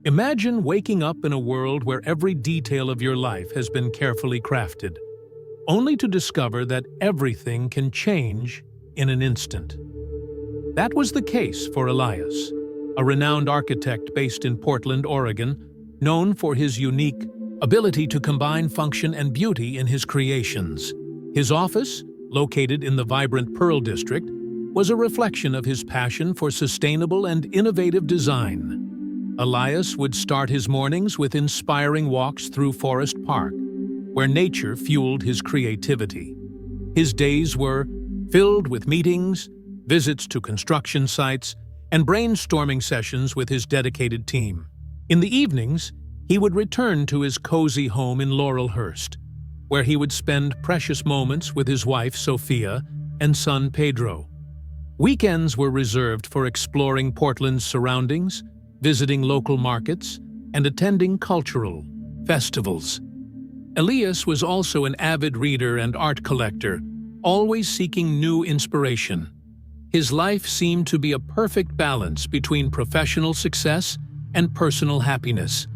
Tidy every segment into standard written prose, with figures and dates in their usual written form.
Imagine waking up in a world where every detail of your life has been carefully crafted, only to discover that everything can change in an instant. That was the case for Elias, a renowned architect based in Portland, Oregon, known for his unique ability to combine function and beauty in his creations. His office, located in the vibrant Pearl District, was a reflection of his passion for sustainable and innovative design. Elias would start his mornings with inspiring walks through Forest Park, where nature fueled his creativity. His days were filled with meetings, visits to construction sites, and brainstorming sessions with his dedicated team. In the evenings, he would return to his cozy home in Laurelhurst, where he would spend precious moments with his wife, Sophia, and son, Pedro. Weekends were reserved for exploring Portland's surroundings, visiting local markets, and attending cultural festivals. Elias was also an avid reader and art collector, always seeking new inspiration. His life seemed to be a perfect balance between professional success and personal happiness,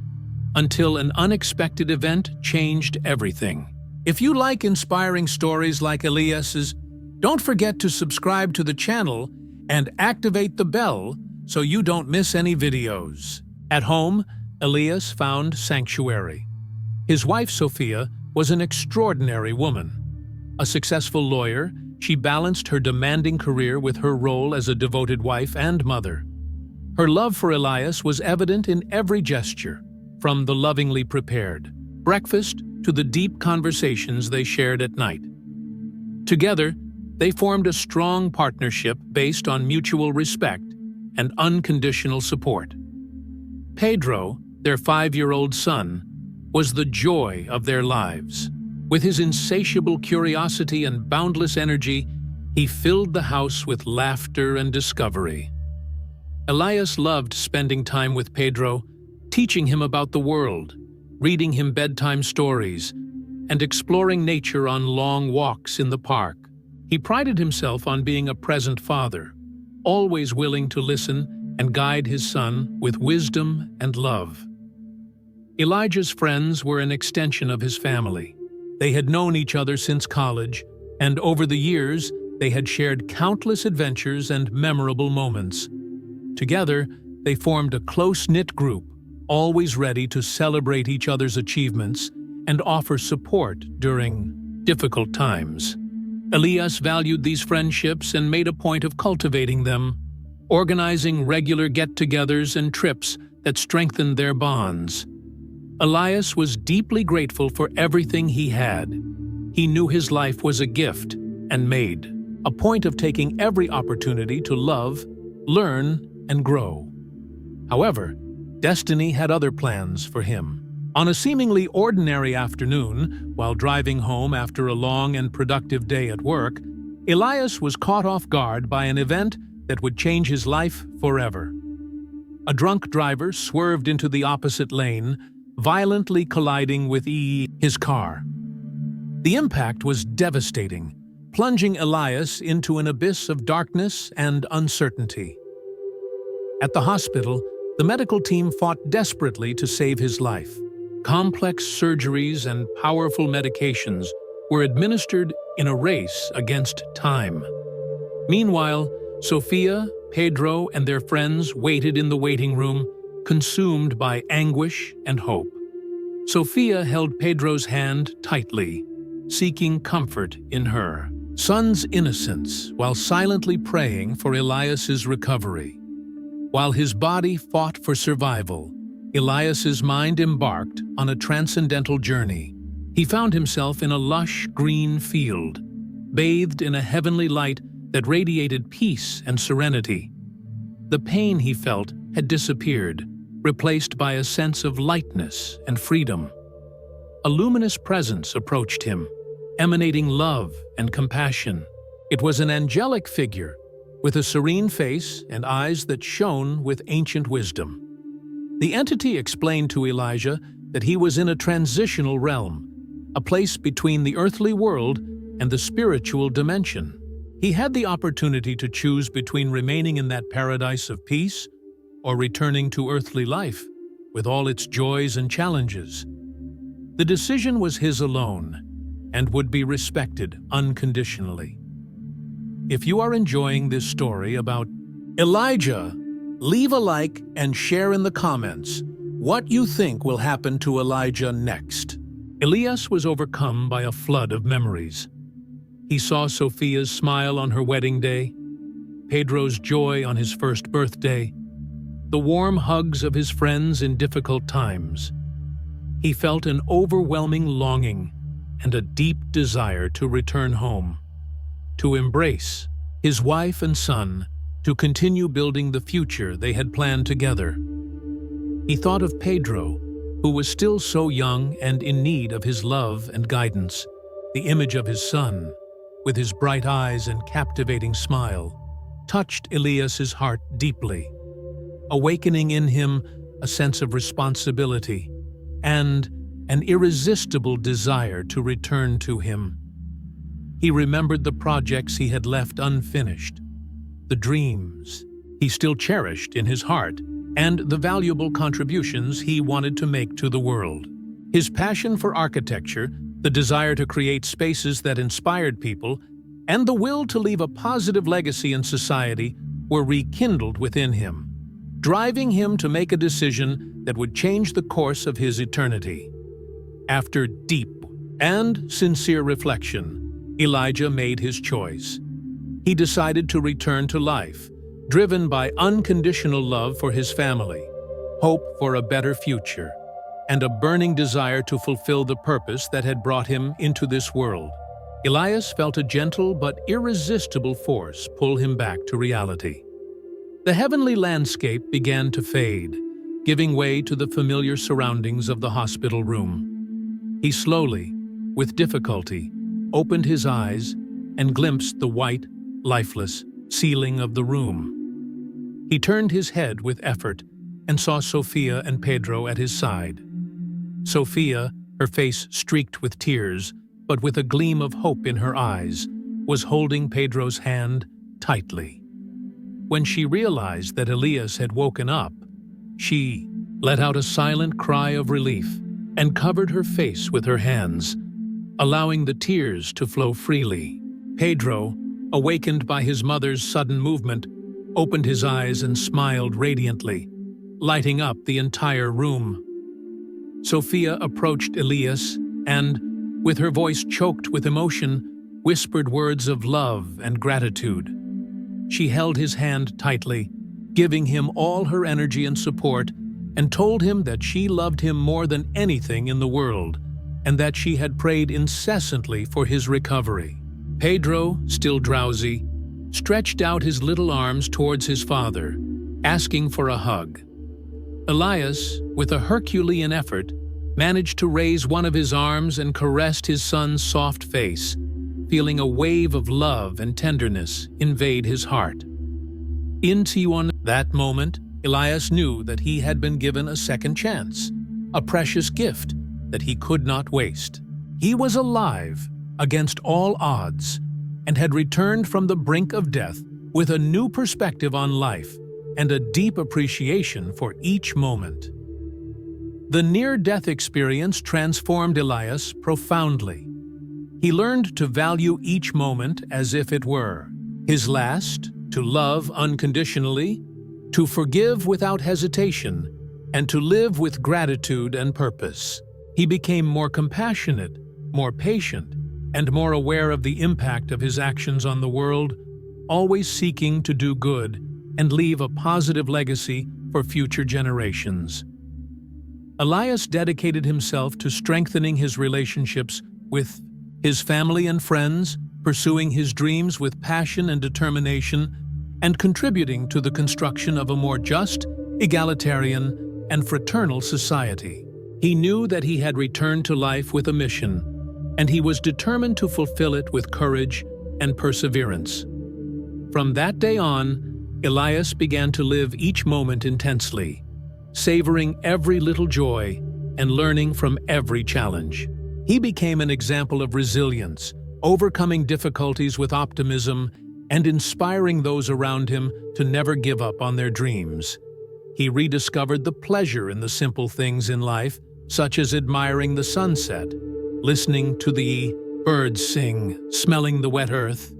until an unexpected event changed everything. If you like inspiring stories like Elias's, don't forget to subscribe to the channel and activate the bell so you don't miss any videos. At home, Elias found sanctuary. His wife, Sophia, was an extraordinary woman. A successful lawyer, she balanced her demanding career with her role as a devoted wife and mother. Her love for Elias was evident in every gesture, from the lovingly prepared breakfast to the deep conversations they shared at night. Together, they formed a strong partnership based on mutual respect and unconditional support. Pedro, their 5-year-old son, was the joy of their lives. With his insatiable curiosity and boundless energy, he filled the house with laughter and discovery. Elias loved spending time with Pedro, teaching him about the world, reading him bedtime stories, and exploring nature on long walks in the park. He prided himself on being a present father, always willing to listen and guide his son with wisdom and love. Elijah's friends were an extension of his family. They had known each other since college, and over the years, they had shared countless adventures and memorable moments. Together, they formed a close-knit group, always ready to celebrate each other's achievements and offer support during difficult times. Elias valued these friendships and made a point of cultivating them, organizing regular get-togethers and trips that strengthened their bonds. Elias was deeply grateful for everything he had. He knew his life was a gift and made a point of taking every opportunity to love, learn, and grow. However, destiny had other plans for him. On a seemingly ordinary afternoon, while driving home after a long and productive day at work, Elias was caught off guard by an event that would change his life forever. A drunk driver swerved into the opposite lane, violently colliding with his car. The impact was devastating, plunging Elias into an abyss of darkness and uncertainty. At the hospital, the medical team fought desperately to save his life. Complex surgeries and powerful medications were administered in a race against time. Meanwhile, Sophia, Pedro, and their friends waited in the waiting room, consumed by anguish and hope. Sophia held Pedro's hand tightly, seeking comfort in her son's innocence while silently praying for Elias's recovery. While his body fought for survival, Elias's mind embarked on a transcendental journey. He found himself in a lush green field, bathed in a heavenly light that radiated peace and serenity. The pain he felt had disappeared, replaced by a sense of lightness and freedom. A luminous presence approached him, emanating love and compassion. It was an angelic figure, with a serene face and eyes that shone with ancient wisdom. The entity explained to Elijah that he was in a transitional realm, a place between the earthly world and the spiritual dimension. He had the opportunity to choose between remaining in that paradise of peace or returning to earthly life. with all its joys and challenges. The decision was his alone and would be respected unconditionally. If you are enjoying this story about Elijah, leave a like and share in the comments what you think will happen to Elijah next. Elias was overcome by a flood of memories. He saw Sophia's smile on her wedding day, Pedro's joy on his first birthday, the warm hugs of his friends in difficult times. He felt an overwhelming longing and a deep desire to return home, to embrace his wife and son, to continue building the future they had planned together. He thought of Pedro, who was still so young and in need of his love and guidance. The image of his son, with his bright eyes and captivating smile, touched Elias's heart deeply, awakening in him a sense of responsibility and an irresistible desire to return to him. He remembered the projects he had left unfinished, the dreams he still cherished in his heart, and the valuable contributions he wanted to make to the world. His passion for architecture, the desire to create spaces that inspired people, and the will to leave a positive legacy in society were rekindled within him, driving him to make a decision that would change the course of his eternity. After deep and sincere reflection, Elijah made his choice. He decided to return to life, driven by unconditional love for his family, hope for a better future, and a burning desire to fulfill the purpose that had brought him into this world. Elias felt a gentle but irresistible force pull him back to reality. The heavenly landscape began to fade, giving way to the familiar surroundings of the hospital room. He slowly, with difficulty, opened his eyes and glimpsed the white, lifeless ceiling of the room. He turned his head with effort and saw Sophia and Pedro at his side. Sophia, her face streaked with tears, but with a gleam of hope in her eyes, was holding Pedro's hand tightly. When she realized that Elias had woken up, she let out a silent cry of relief and covered her face with her hands, allowing the tears to flow freely. Pedro, awakened by his mother's sudden movement, opened his eyes and smiled radiantly, lighting up the entire room. Sophia approached Elias and, with her voice choked with emotion, whispered words of love and gratitude. She held his hand tightly, giving him all her energy and support, and told him that she loved him more than anything in the world, and that she had prayed incessantly for his recovery. Pedro, still drowsy, stretched out his little arms towards his father, asking for a hug. Elias, with a Herculean effort, managed to raise one of his arms and caressed his son's soft face, feeling a wave of love and tenderness invade his heart. In that moment, Elias knew that he had been given a second chance, a precious gift that he could not waste. He was alive against all odds and had returned from the brink of death with a new perspective on life and a deep appreciation for each moment. The near-death experience transformed Elias profoundly. He learned to value each moment as if it were his last, to love unconditionally, to forgive without hesitation, and to live with gratitude and purpose. He became more compassionate, more patient, and more aware of the impact of his actions on the world, always seeking to do good and leave a positive legacy for future generations. Elias dedicated himself to strengthening his relationships with his family and friends, pursuing his dreams with passion and determination, and contributing to the construction of a more just, egalitarian, and fraternal society. He knew that he had returned to life with a mission, and he was determined to fulfill it with courage and perseverance. From that day on, Elias began to live each moment intensely, savoring every little joy and learning from every challenge. He became an example of resilience, overcoming difficulties with optimism and inspiring those around him to never give up on their dreams. He rediscovered the pleasure in the simple things in life, such as admiring the sunset, listening to the birds sing, smelling the wet earth,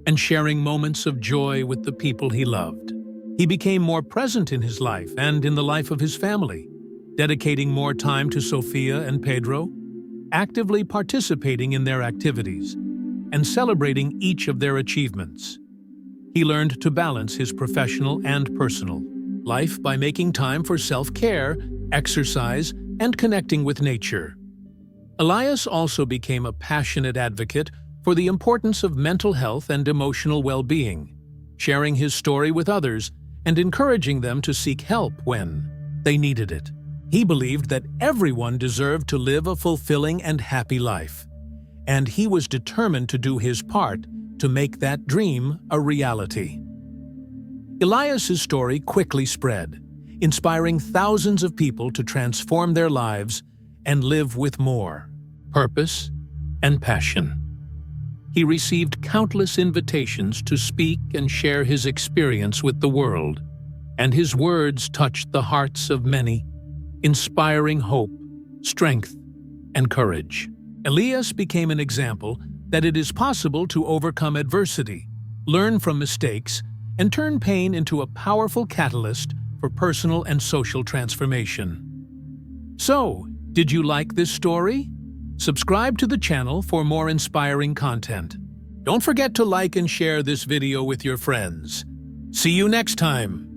and sharing moments of joy with the people he loved. He became more present in his life and in the life of his family, dedicating more time to Sofia and Pedro, actively participating in their activities, and celebrating each of their achievements. He learned to balance his professional and personal life by making time for self-care, exercise, and connecting with nature. Elias also became a passionate advocate for the importance of mental health and emotional well-being, sharing his story with others and encouraging them to seek help when they needed it. He believed that everyone deserved to live a fulfilling and happy life, and he was determined to do his part to make that dream a reality. Elias's story quickly spread, inspiring thousands of people to transform their lives and live with more purpose and passion. He received countless invitations to speak and share his experience with the world, and his words touched the hearts of many, inspiring hope, strength, and courage. Elias became an example that it is possible to overcome adversity, learn from mistakes, and turn pain into a powerful catalyst for personal and social transformation. So, did you like this story? Subscribe to the channel for more inspiring content. Don't forget to like and share this video with your friends. See you next time!